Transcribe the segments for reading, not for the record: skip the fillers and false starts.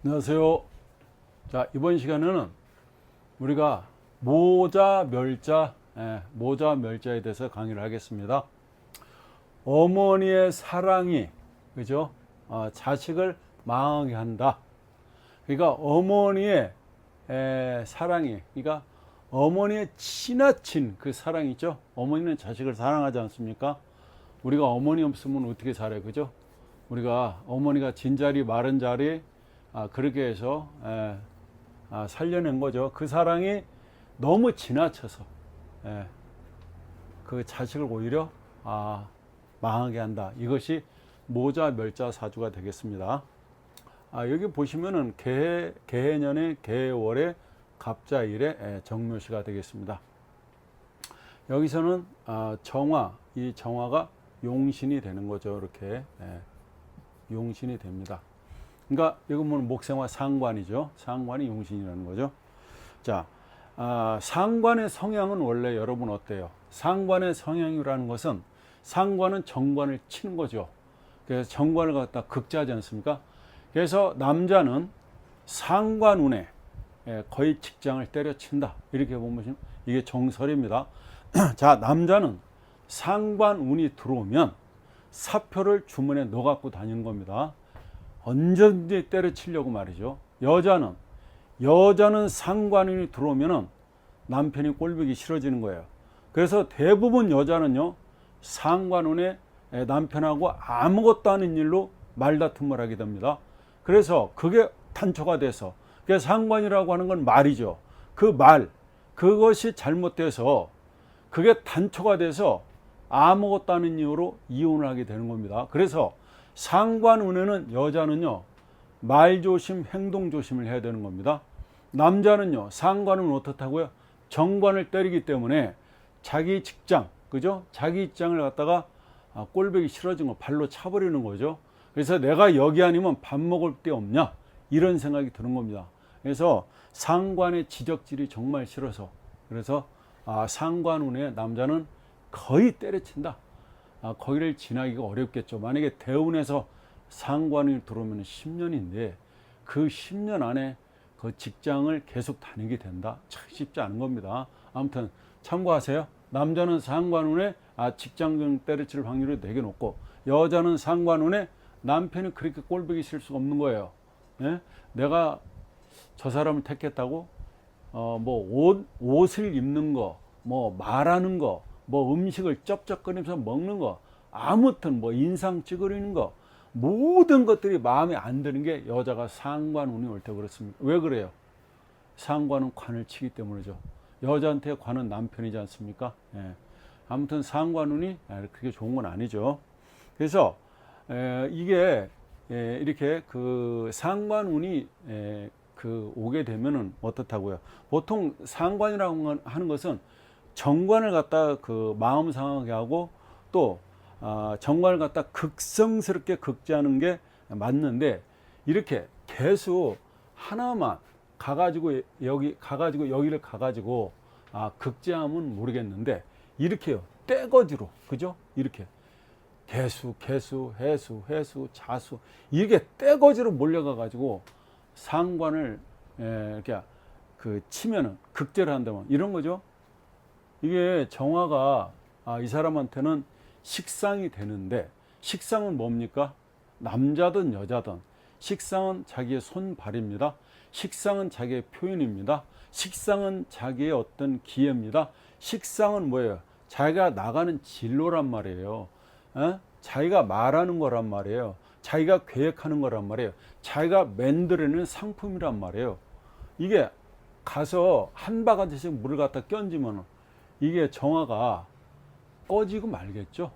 안녕하세요. 자, 이번 시간에는 우리가 모자, 멸자, 모자, 멸자에 대해서 강의를 하겠습니다. 어머니의 사랑이, 그죠? 자식을 망하게 한다. 그러니까 어머니의 사랑이, 그러니까 어머니의 지나친 그 사랑이 있죠? 어머니는 자식을 사랑하지 않습니까? 우리가 어머니 없으면 어떻게 살아요, 그죠? 우리가 어머니가 진자리, 마른 자리, 그렇게 해서 살려낸 거죠. 그 사랑이 너무 지나쳐서 그 자식을 오히려 망하게 한다. 이것이 모자 멸자 사주가 되겠습니다. 여기 보시면은 개해년의 개월의 갑자일의 정묘시가 되겠습니다. 여기서는 정화, 이 정화가 용신이 되는 거죠. 이렇게 용신이 됩니다. 그러니까 이건 목생화 상관이죠. 상관이 용신이라는 거죠. 자, 상관의 성향은 원래 여러분 어때요? 상관의 성향이라는 것은 상관은 정관을 치는 거죠. 그래서 정관을 갖다 극자하지 않습니까? 그래서 남자는 상관운에 거의 직장을 때려친다. 이렇게 보면 이게 정설입니다. 자, 남자는 상관운이 들어오면 사표를 주머니에 넣어 갖고 다니는 겁니다. 언제든지 때려치려고 말이죠. 여자는 상관운이 들어오면은 남편이 꼴보기 싫어지는 거예요. 그래서 대부분 여자는요, 상관운에 남편하고 아무것도 아닌 일로 말다툼을 하게 됩니다. 그래서 그게 단초가 돼서, 그게 상관이라고 하는 건 말이죠. 그것이 잘못돼서 그게 단초가 돼서 아무것도 아닌 이유로 이혼을 하게 되는 겁니다. 그래서 상관운에는 여자는요, 말 조심, 행동 조심을 해야 되는 겁니다. 남자는요, 상관은 어떻다고요? 정관을 때리기 때문에 자기 직장, 그죠? 자기 입장을 갖다가 꼴보기 싫어진 거 발로 차버리는 거죠. 그래서 내가 여기 아니면 밥 먹을 데 없냐? 이런 생각이 드는 겁니다. 그래서 상관의 지적질이 정말 싫어서, 그래서 상관운에 남자는 거의 때려친다. 거기를 지나기가 어렵겠죠. 만약에 대운에서 상관이 들어오면 10년인데 그 10년 안에 그 직장을 계속 다니게 된다. 참 쉽지 않은 겁니다. 아무튼 참고하세요. 남자는 상관운에 직장 때려칠 확률이 되게 높고, 여자는 상관운에 남편이 그렇게 꼴보기 싫을 수가 없는 거예요. 예? 내가 저 사람을 택했다고 뭐 옷을 입는 거, 뭐 말하는 거, 뭐 음식을 쩝쩝거리면서 먹는 거, 아무튼 뭐 인상 찌그리는 거, 모든 것들이 마음에 안 드는 게 여자가 상관운이 올 때 그렇습니다. 왜 그래요? 상관은 관을 치기 때문이죠. 여자한테 관은 남편이지 않습니까? 예. 아무튼 상관운이 그렇게 좋은 건 아니죠. 그래서 이게 이렇게 그 상관운이 오게 되면은 어떻다고요? 보통 상관이라고 하는 것은 정관을 갖다 그 마음 상하게 하고, 또 정관을 갖다 극성스럽게 극제하는 게 맞는데, 이렇게 계속 하나만 가가지고 여기를 가가지고 극제하면 모르겠는데, 이렇게요, 떼거지로, 그죠? 이렇게 개수, 해수, 자수, 이게 떼거지로 몰려가 가지고 상관을 이렇게 그 치면은, 극제를 한다면 이런 거죠. 이게 정화가 이 사람한테는 식상이 되는데, 식상은 뭡니까? 남자든 여자든 식상은 자기의 손발입니다. 식상은 자기의 표현입니다. 식상은 자기의 어떤 기회입니다. 식상은 뭐예요? 자기가 나가는 진로란 말이에요. 자기가 말하는 거란 말이에요. 자기가 계획하는 거란 말이에요. 자기가 만들어내는 상품이란 말이에요. 이게 가서 한 바가지씩 물을 갖다 끼얹으면 이게 정화가 꺼지고 말겠죠.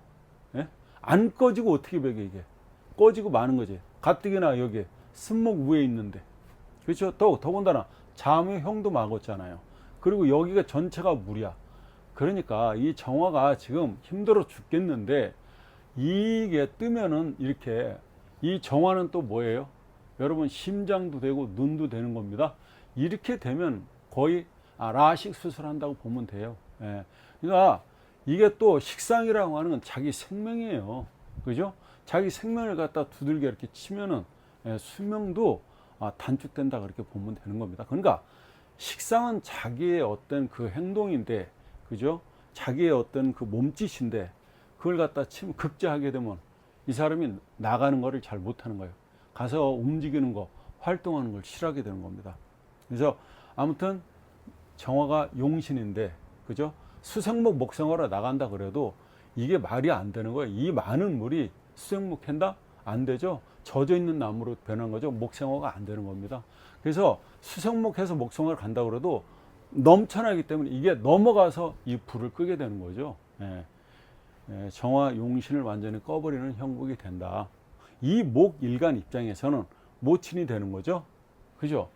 예? 안 꺼지고 어떻게 배겨, 이게 꺼지고 마는 거지. 가뜩이나 여기 승목 위에 있는데, 그렇죠. 더군다나 자묘 형도 막았잖아요. 그리고 여기가 전체가 물이야. 그러니까 이 정화가 지금 힘들어 죽겠는데, 이게 뜨면은 이렇게, 이 정화는 또 뭐예요? 여러분, 심장도 되고 눈도 되는 겁니다. 이렇게 되면 거의 라식 수술한다고 보면 돼요. 예. 그러니까 이게 또 식상이라고 하는 건 자기 생명이에요. 그죠? 자기 생명을 갖다 두들겨 이렇게 치면은 수명도 단축된다 그렇게 보면 되는 겁니다. 그러니까 식상은 자기의 어떤 그 행동인데, 그죠? 자기의 어떤 그 몸짓인데 그걸 갖다 치면 극제하게 되면 이 사람이 나가는 거를 잘 못하는 거예요. 가서 움직이는 거, 활동하는 걸 싫어하게 되는 겁니다. 그래서 아무튼 정화가 용신인데, 그죠? 수생목 목생화로 나간다 그래도 이게 말이 안 되는 거예요. 이 많은 물이 수생목한다? 안 되죠. 젖어 있는 나무로 변한 거죠. 목생화가 안 되는 겁니다. 그래서 수생목해서 목생화를 간다 그래도 넘쳐나기 때문에 이게 넘어가서 이 불을 끄게 되는 거죠. 정화 용신을 완전히 꺼버리는 형국이 된다. 이 목일간 입장에서는 모친이 되는 거죠. 그죠?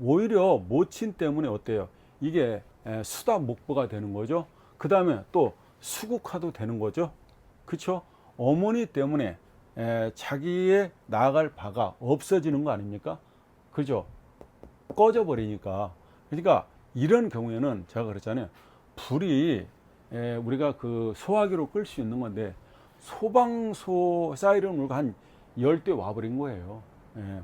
오히려 모친 때문에 어때요? 이게 수다 목보가 되는 거죠. 그 다음에 또 수국화도 되는 거죠. 그렇죠? 어머니 때문에 자기의 나아갈 바가 없어지는 거 아닙니까? 그죠? 꺼져 버리니까. 그러니까 이런 경우에는 제가 그랬잖아요. 불이 우리가 그 소화기로 끌 수 있는 건데 소방소 사이렌 울고 한 10대 와버린 거예요.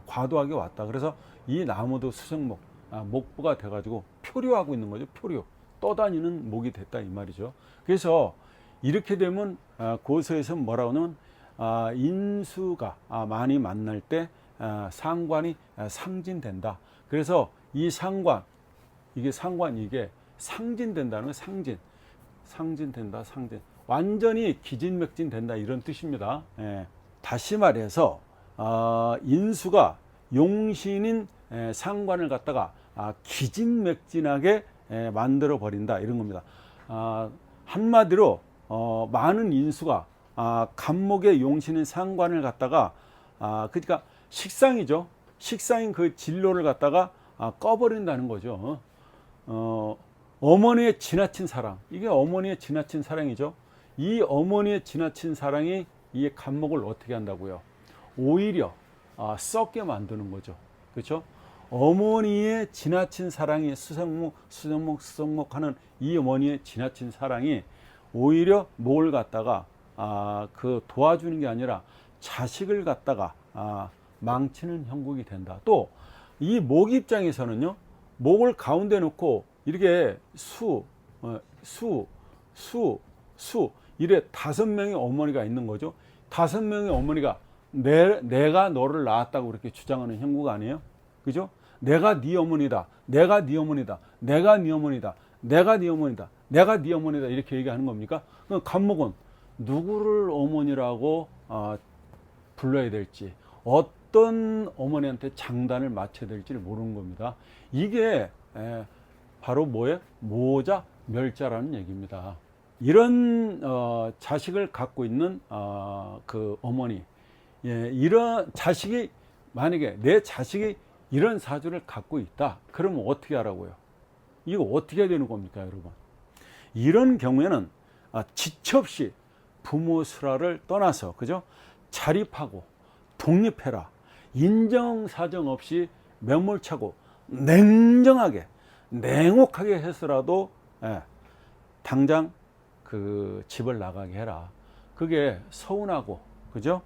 과도하게 왔다. 그래서 이 나무도 수생목, 목부가 돼가지고 표류하고 있는 거죠. 표류. 떠다니는 목이 됐다 이 말이죠. 그래서 이렇게 되면 고서에서 뭐라고 하면 인수가 많이 만날 때 상관이 상진된다. 그래서 이 상관, 이게 상진된다는 거, 상진된다, 상진. 완전히 기진맥진된다 이런 뜻입니다. 다시 말해서 인수가 용신인 상관을 갖다가 기진맥진하게 만들어 버린다 이런 겁니다. 한마디로 많은 인수가 간목의 용신인 상관을 갖다가 그러니까 식상이죠. 식상인 그 진로를 갖다가 꺼버린다는 거죠. 어머니의 지나친 사랑, 이게 어머니의 지나친 사랑이죠. 이 어머니의 지나친 사랑이 이 간목을 어떻게 한다고요? 오히려 썩게 만드는 거죠. 그렇죠? 어머니의 지나친 사랑이 수생목 하는 이 어머니의 지나친 사랑이 오히려 목을 갖다가 그 도와주는 게 아니라 자식을 갖다가 망치는 형국이 된다. 또 이 목 입장에서는요, 목을 가운데 놓고 이렇게 이래 5명의 어머니가 있는 거죠. 5명의 어머니가 내가 너를 낳았다고 그렇게 주장하는 형국 아니에요? 그죠? 내가 네 어머니다. 내가 네 어머니다. 내가 네 어머니다. 내가 네 어머니다. 내가 네 어머니다. 이렇게 얘기하는 겁니까? 그럼 간목은 누구를 어머니라고 불러야 될지, 어떤 어머니한테 장단을 맞춰야 될지를 모르는 겁니다. 이게 바로 뭐예요? 모자, 멸자라는 얘기입니다. 이런 자식을 갖고 있는 그 어머니, 이런 자식이, 만약에 내 자식이 이런 사주를 갖고 있다, 그러면 어떻게 하라고요? 이거 어떻게 해야 되는 겁니까, 여러분? 이런 경우에는 지체 없이 부모 슬하를 떠나서, 그죠? 자립하고 독립해라. 인정사정 없이 매몰차고 냉정하게, 냉혹하게 해서라도 당장 그 집을 나가게 해라. 그게 서운하고, 그죠?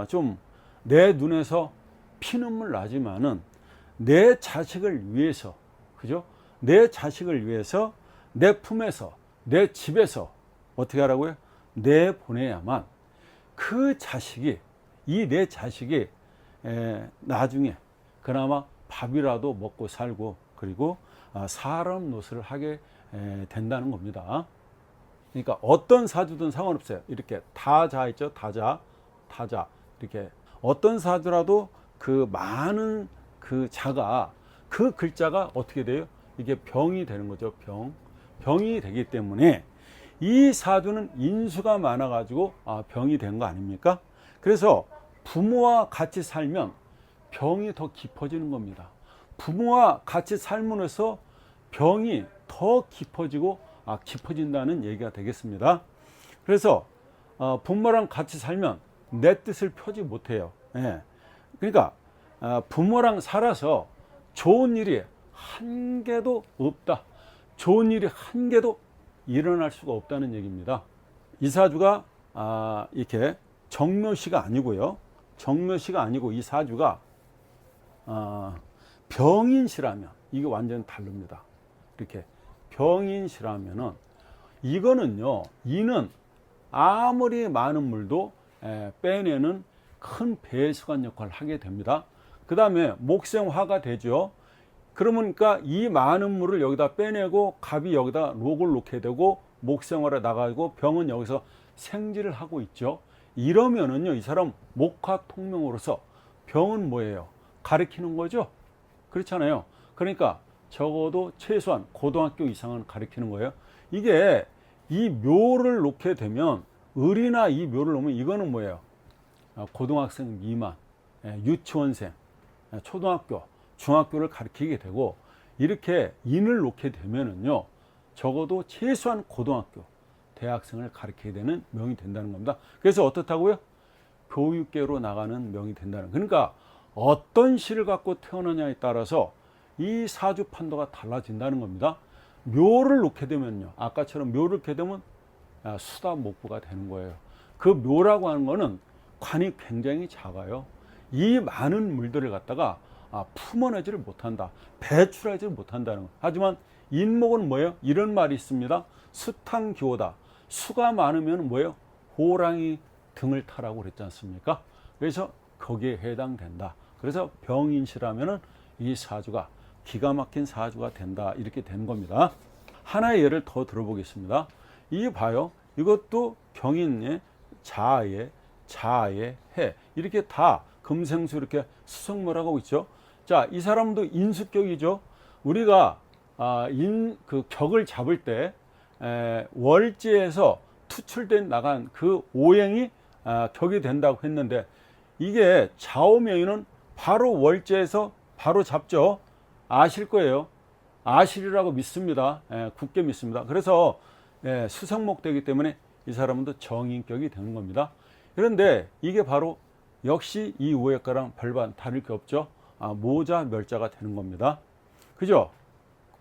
좀 내 눈에서 피눈물 나지만은 내 자식을 위해서, 그죠? 내 자식을 위해서 내 품에서, 내 집에서 어떻게 하라고요? 내보내야만 그 자식이, 이 내 자식이 나중에 그나마 밥이라도 먹고 살고, 그리고 사람 노릇을 하게 된다는 겁니다. 그러니까 어떤 사주든 상관없어요. 이렇게 다자 있죠. 다자 이렇게 어떤 사주라도 그 많은 그 자가, 그 글자가 어떻게 돼요? 이게 병이 되는 거죠. 병이 되기 때문에 이 사주는 인수가 많아 가지고 병이 된 거 아닙니까? 그래서 부모와 같이 살면 병이 더 깊어지는 겁니다. 부모와 같이 살면서 병이 더 깊어지고 깊어진다는 얘기가 되겠습니다. 그래서 부모랑 같이 살면 내 뜻을 펴지 못해요. 그러니까 부모랑 살아서 좋은 일이 한 개도 없다. 좋은 일이 한 개도 일어날 수가 없다는 얘기입니다. 이 사주가 이렇게 정묘시가 아니고요. 정묘시가 아니고 이 사주가 병인시라면 이게 완전 다릅니다. 이렇게 병인시라면은 이거는요, 이는 아무리 많은 물도 빼내는 큰 배수관 역할을 하게 됩니다. 그 다음에 목생화가 되죠. 그러니까 이 많은 물을 여기다 빼내고 갑이 여기다 록을 놓게 되고 목생화로 나가고 병은 여기서 생지를 하고 있죠. 이러면은요, 이 사람 목화통명으로서 병은 뭐예요? 가리키는 거죠. 그렇잖아요. 그러니까 적어도 최소한 고등학교 이상은 가리키는 거예요. 이게 이 묘를 놓게 되면, 을이나 이 묘를 놓으면 이거는 뭐예요? 고등학생 미만, 유치원생, 초등학교, 중학교를 가리키게 되고, 이렇게 인을 놓게 되면은요, 적어도 최소한 고등학교, 대학생을 가리키게 되는 명이 된다는 겁니다. 그래서 어떻다고요? 교육계로 나가는 명이 된다는. 그러니까 어떤 시를 갖고 태어나냐에 따라서 이 사주 판도가 달라진다는 겁니다. 묘를 놓게 되면요, 아까처럼 묘를 놓게 되면 수다목부가 되는 거예요. 그 묘라고 하는 거는 관이 굉장히 작아요. 이 많은 물들을 갖다가 품어내지를 못한다, 배출하지를 못한다는 거. 하지만 인목은 뭐예요? 이런 말이 있습니다. 수탕기호다. 수가 많으면 뭐예요? 호랑이 등을 타라고 그랬지 않습니까? 그래서 거기에 해당된다. 그래서 병인시라면은 이 사주가 기가 막힌 사주가 된다, 이렇게 된 겁니다. 하나의 예를 더 들어보겠습니다. 이 봐요. 이것도 경인의 자의 해, 이렇게 다 금생수 이렇게 수성모라고 있죠. 자, 이 사람도 인수격이죠. 우리가 그 격을 잡을 때 월지에서 투출된 나간 그 오행이 격이 된다고 했는데, 이게 좌우명의는 바로 월지에서 바로 잡죠. 아실 거예요. 아시리라고 믿습니다. 굳게 믿습니다. 그래서 수성목 되기 때문에 이 사람도 정인격이 되는 겁니다. 그런데 이게 바로 역시 이 우액과랑 별반 다를 게 없죠. 모자 멸자가 되는 겁니다. 그죠?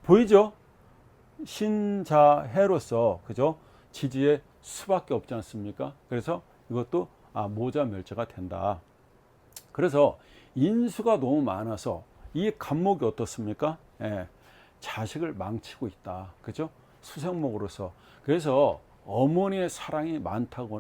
보이죠? 신자해로서, 그죠? 지지의 수밖에 없지 않습니까? 그래서 이것도 모자 멸자가 된다. 그래서 인수가 너무 많아서 이 간목이 어떻습니까? 자식을 망치고 있다. 그죠? 수생목으로서. 그래서 어머니의 사랑이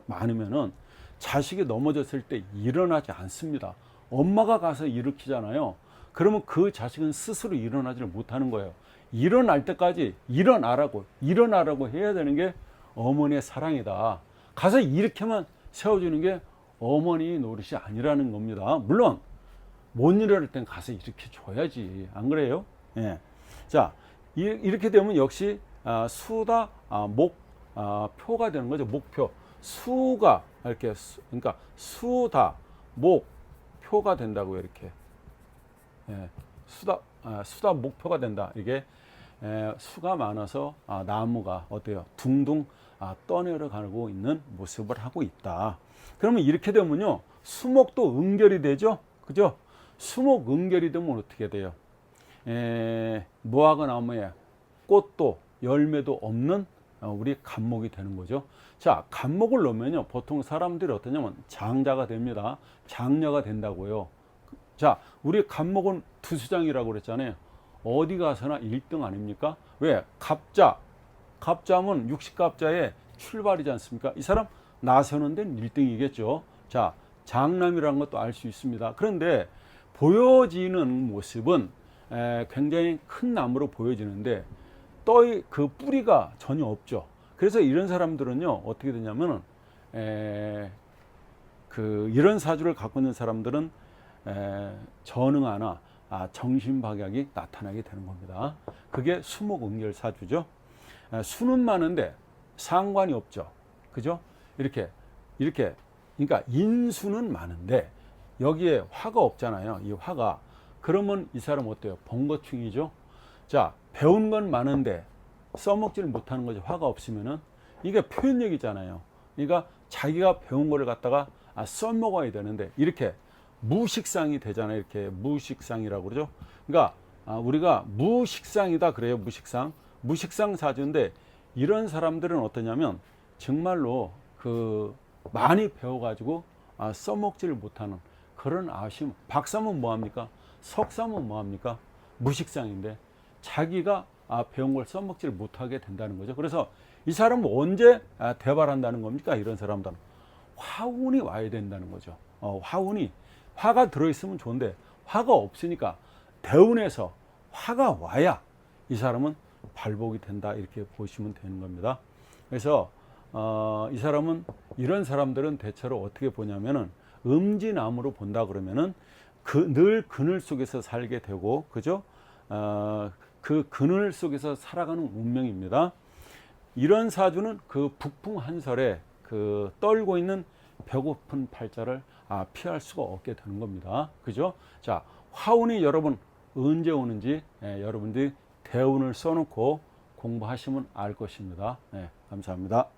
많으면은 자식이 넘어졌을 때 일어나지 않습니다. 엄마가 가서 일으키잖아요. 그러면 그 자식은 스스로 일어나지를 못하는 거예요. 일어날 때까지 일어나라고 해야 되는 게 어머니의 사랑이다. 가서 이렇게만 세워주는 게 어머니 노릇이 아니라는 겁니다. 물론 못 일어날 땐 가서 이렇게 줘야지, 안 그래요? 예. 자, 이렇게 되면 역시 수다 목표가 되는 거죠. 목표. 수가 이렇게 그러니까 수다 목표가 된다고요. 이렇게 수다 목표가 된다. 이게 수가 많아서 나무가 어때요? 둥둥 떠내려가고 있는 모습을 하고 있다. 그러면 이렇게 되면요, 수목도 응결이 되죠. 그죠? 수목 응결이 되면 어떻게 돼요? 무화과 나무에 꽃도 열매도 없는 우리 간목이 되는 거죠. 자, 간목을 넣으면요, 보통 사람들이 어떠냐면 장자가 됩니다. 장녀가 된다고요. 자, 우리 간목은 두수장이라고 그랬잖아요. 어디 가서나 1등 아닙니까? 왜? 갑자면 60갑자의 출발이지 않습니까? 이 사람 나서는 데는 1등이겠죠. 자, 장남이라는 것도 알 수 있습니다. 그런데 보여지는 모습은 굉장히 큰 나무로 보여지는데 그 뿌리가 전혀 없죠. 그래서 이런 사람들은요, 어떻게 되냐면은 이런 사주를 갖고 있는 사람들은 전응하나 정신박약이 나타나게 되는 겁니다. 그게 수목응결 사주죠. 수는 많은데 상관이 없죠. 그죠? 이렇게 그러니까 인수는 많은데 여기에 화가 없잖아요. 이 화가. 그러면 이 사람 어때요? 번거충이죠. 자, 배운 건 많은데 써먹지를 못하는 거죠. 화가 없으면은. 이게 표현력이잖아요. 그러니까 자기가 배운 거를 갖다가 써먹어야 되는데 이렇게 무식상이 되잖아요. 이렇게 무식상이라고 그러죠. 그러니까 우리가 무식상이다 그래요. 무식상 사주인데, 이런 사람들은 어떠냐면 정말로 많이 배워가지고 써먹지를 못하는 그런 아쉬움. 박사면 뭐합니까? 석삼은 뭐합니까? 무식상인데 자기가 배운 걸 써먹지를 못하게 된다는 거죠. 그래서 이 사람은 언제 대발한다는 겁니까? 이런 사람들은 화운이 와야 된다는 거죠. 화가 들어있으면 좋은데 화가 없으니까 대운에서 화가 와야 이 사람은 발복이 된다, 이렇게 보시면 되는 겁니다. 그래서 이 사람은, 이런 사람들은 대체로 어떻게 보냐면은 음지남으로 본다 그러면은 늘 그늘 속에서 살게 되고, 그죠? 그 그늘 속에서 살아가는 운명입니다. 이런 사주는 그 북풍한설에 그 떨고 있는 배고픈 팔자를 피할 수가 없게 되는 겁니다. 그죠? 자, 화운이 여러분 언제 오는지 여러분들이 대운을 써놓고 공부하시면 알 것입니다. 네, 감사합니다.